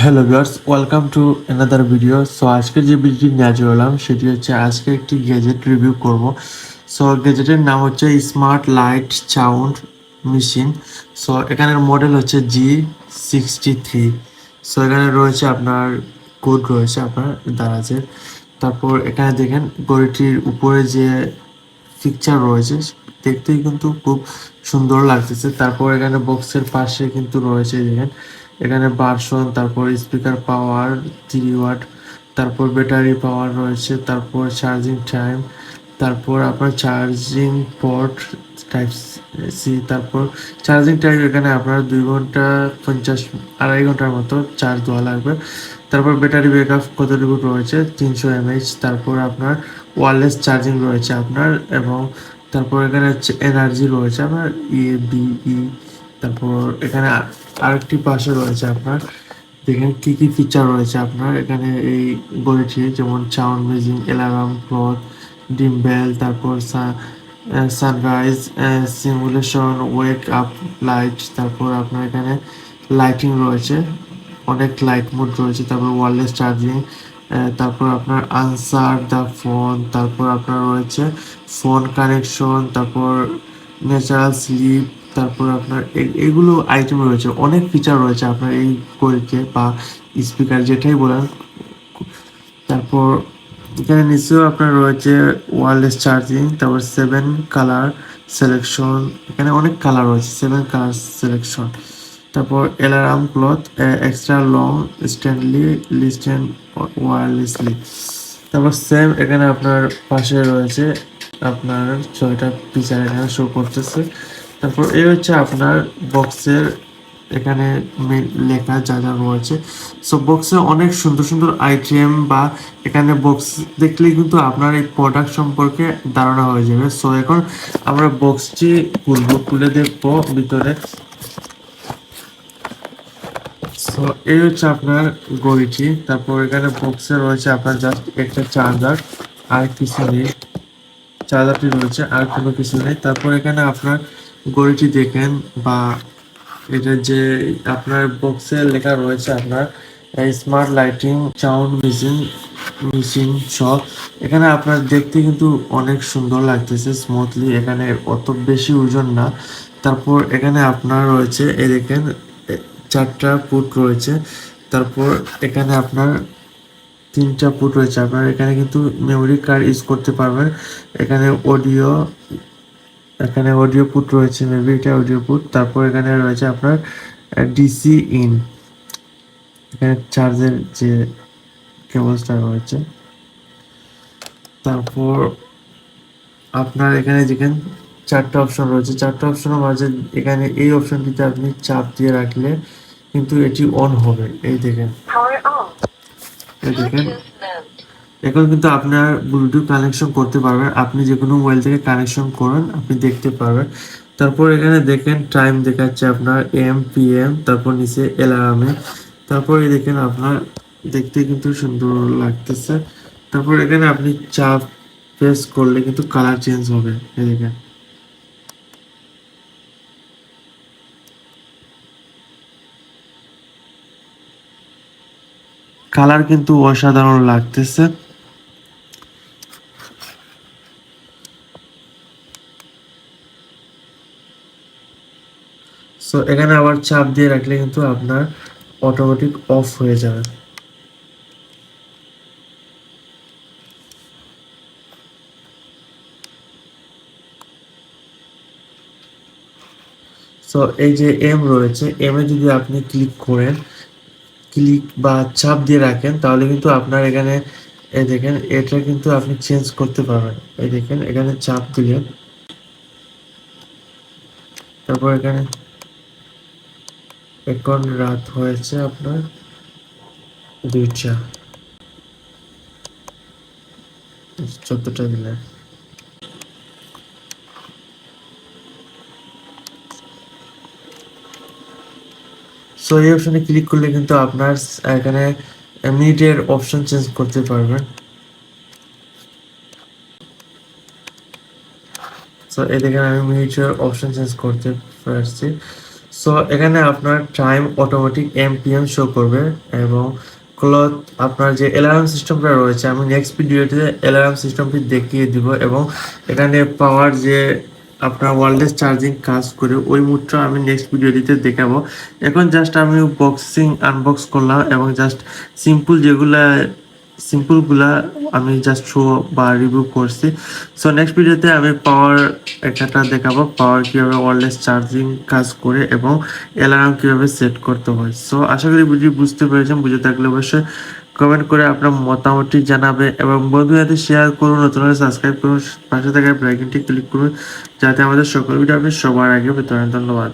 Hello viewers, welcome to another video. So আজকের যে ভিডিওটি নিয়ে হাজির হলাম সেটি হচ্ছে আজকে একটি গ্যাজেট রিভিউ করব। সো গ্যাজেটের নাম হচ্ছে smart light sound machine. So এখানের মডেল হচ্ছে G63। সো এখানে রয়েছে আপনার কোড রয়েছে আপনার দারাজের। তারপর এখানে দেখেন ঘড়িটির উপরে যে পিকচার রয়েছে দেখতেই কিন্তু খুব সুন্দর লাগতেছে। তারপর এখানে বক্সের পাশে কিন্তু রয়েছে দেখেন এখানে ভার্সন, তারপর স্পিকার পাওয়ার 3 ওয়াট, তারপর ব্যাটারি পাওয়ার রয়েছে, তারপর চার্জিং টাইম, তারপর আপনার চার্জিং পোর্ট টাইপ সি, তারপর চার্জিং টাইম এখানে আপনার 2 ঘন্টা 50 2.5 ঘন্টার মতো চার্জ দেওয়া লাগবে। তারপর ব্যাটারি ব্যাকআপ কতটুকু রয়েছে 300 mAh। তারপর আপনার ওয়্যারলেস চার্জিং রয়েছে আপনার, এবং তারপর এখানে হচ্ছে এনার্জি রয়েছে আপনার EBE। তারপর এখানে আরেকটি পাশে রয়েছে আপনার দেখেন কি কি ফিচার রয়েছে আপনার এখানে এই ঘড়িটি, যেমন সাউন্ড মিউজিক, অ্যালার্ম ক্লক, ডিম বেল, তারপর sunrise simulation, wake up light, তারপর আপনার এখানে লাইটিং রয়েছে, অনেক লাইট মোড রয়েছে, তারপর ওয়্যারলেস চার্জিং, তারপর আপনার আনসার দ্য ফোন, তারপর আপনার রয়েছে ফোন কানেকশন, তারপর ন্যাচারাল স্লিপ, তারপর আপনার এগুলো আইটেম রয়েছে, অনেক ফিচার রয়েছে আপনার এই ঘড়িতে বা স্পিকার যেটাই বলেন। তারপর এখানে নিচেও আপনার রয়েছে ওয়্যারলেস চার্জিং, তারপর 7 কালার সিলেকশন, এখানে অনেক কালার রয়েছে, 7 কালার সিলেকশন। তারপর alarm cloth, extra long standby listen wirelessly. তারপর সেম এখানে আপনার পাশে রয়েছে আপনার 6টা ফিচার এখানে শো করতেছে। তারপর এই হচ্ছে আপনার বক্সের এখানে লেখা যা যা রয়েছে। সো বক্সে অনেক সুন্দর সুন্দর আইটেম, বা এখানে বক্স দেখলেই কিন্তু আপনার এই প্রোডাক্ট সম্পর্কে ধারণা হয়ে যাবে। সো এখন আমরা বক্সটি খুলে দেখবো ভিতরে। সো এই হচ্ছে আপনার ঘড়িটি। তারপর এখানে বক্সে রয়েছে আপনার জাস্ট একটা চার্জার, আর কিছু নেই। চার্জারটি রয়েছে, আর কোনো কিছু নেই। তারপর এখানে আপনার ঘড়িটি দেখেন, বা এটা যে আপনার বক্সে লেখা রয়েছে আপনার স্মার্ট লাইটিং সাউন্ড মেশিন সব। এখানে আপনার দেখতে কিন্তু অনেক সুন্দর লাগতেছে, স্মুথলি, এখানে অত বেশি ওজন না। তারপর এখানে আপনার রয়েছে এই দেখেন 4টা পুট রয়েছে। তারপর এখানে আপনার 3টা পুট রয়েছে আপনার, এখানে কিন্তু মেমোরি কার্ড ইউজ করতে পারবেন। এখানে অডিও পুট রয়েছে, মেবি এটা অডিও পুট। তারপর এখানে রয়েছে আপনার ডিসি ইন, এখানে চার্জের যে কেবলসটা রয়েছে। তারপর আপনার এখানে যেখানে 4টা অপশন রয়েছে, 4টা অপশনের মাঝে এখানে এই অপশনটিতে আপনি চাপ দিয়ে রাখলে কিন্তু এটি অন হবে। এই দেখেন, এই দেখেন, এখন কিন্তু আপনার ব্লুটুথ কানেকশন করতে পারবেন, আপনি যে কোনো মোবাইল থেকে কানেকশন করেন আপনি দেখতে পারবেন। তারপর এখানে দেখেন টাইম দেখাচ্ছে আপনার PM, তারপর নিচে অ্যালার্মে। তারপর এই দেখেন আপনার দেখতে কিন্তু সুন্দর লাগতেছে। তারপর এখানে আপনি চাপ প্রেস করলে কিন্তু কালার চেঞ্জ হবে, এই দেখেন। কালার কিন্তু অসাধারণ লাগতেছে। সো এখানে আবার চাপ দিয়ে রাখলে কিন্তু আপনার অটোমেটিক অফ হয়ে যাবে। সো এই যে এম রয়েছে, এম এ যদি আপনি ক্লিক বা চাপ দিয়ে রাখেন তাহলে কিন্তু আপনার এখানে এই দেখেন এটা কিন্তু আপনি চেঞ্জ করতে পারবেন। এই দেখেন এখানে চাপ দিলেন, তারপর এখানে এখন রাত হয়েছে আপনার 2টা 14টা দিলেন। সো এই অপশনে ক্লিক করলে কিন্তু আপনার এখানে মিনিটের অপশন চেঞ্জ করতে পারবেন। সো এই দেখেন আমি মিনিটের অপশন চেঞ্জ করতে পারছি। সো এখানে আপনার টাইম অটোমেটিক এমপিএম শো করবে এবং ক্লথ আপনার যে অ্যালার্ম সিস্টেমটা রয়েছে আমি নেক্সট ভিডিওতে অ্যালার্ম সিস্টেমটি দেখিয়ে দিব এবং এখানে পাওয়ার যে আপনার ওয়ারলেস চার্জিং কাজ করে ওই মুডটা আমি নেক্সট ভিডিওটিতে দেখাবো। এখন জাস্ট আমি আনবক্স করলাম এবং জাস্ট সিম্পলগুলা আমি জাস্ট শো বা রিভিউ করছি। সো নেক্সট ভিডিওতে আমি পাওয়ার একটা দেখাবো, পাওয়ার কীভাবে ওয়্যারলেস চার্জিং কাজ করে এবং অ্যালার্ম কীভাবে সেট করতে হয়। সো আশা করি ভিডিও বুঝতে পেরেছেন, বুঝে থাকলে অবশ্যই কমেন্ট করে আপনার মতামতটি জানাবে এবং বন্ধুদের শেয়ার করুন, নতুন হলে সাবস্ক্রাইব করুন, পাশে থাকা বেল আইকনটি ক্লিক করুন যাতে আমাদের সকল ভিডিও আপনি সবার আগে পেতে পারেন। ধন্যবাদ।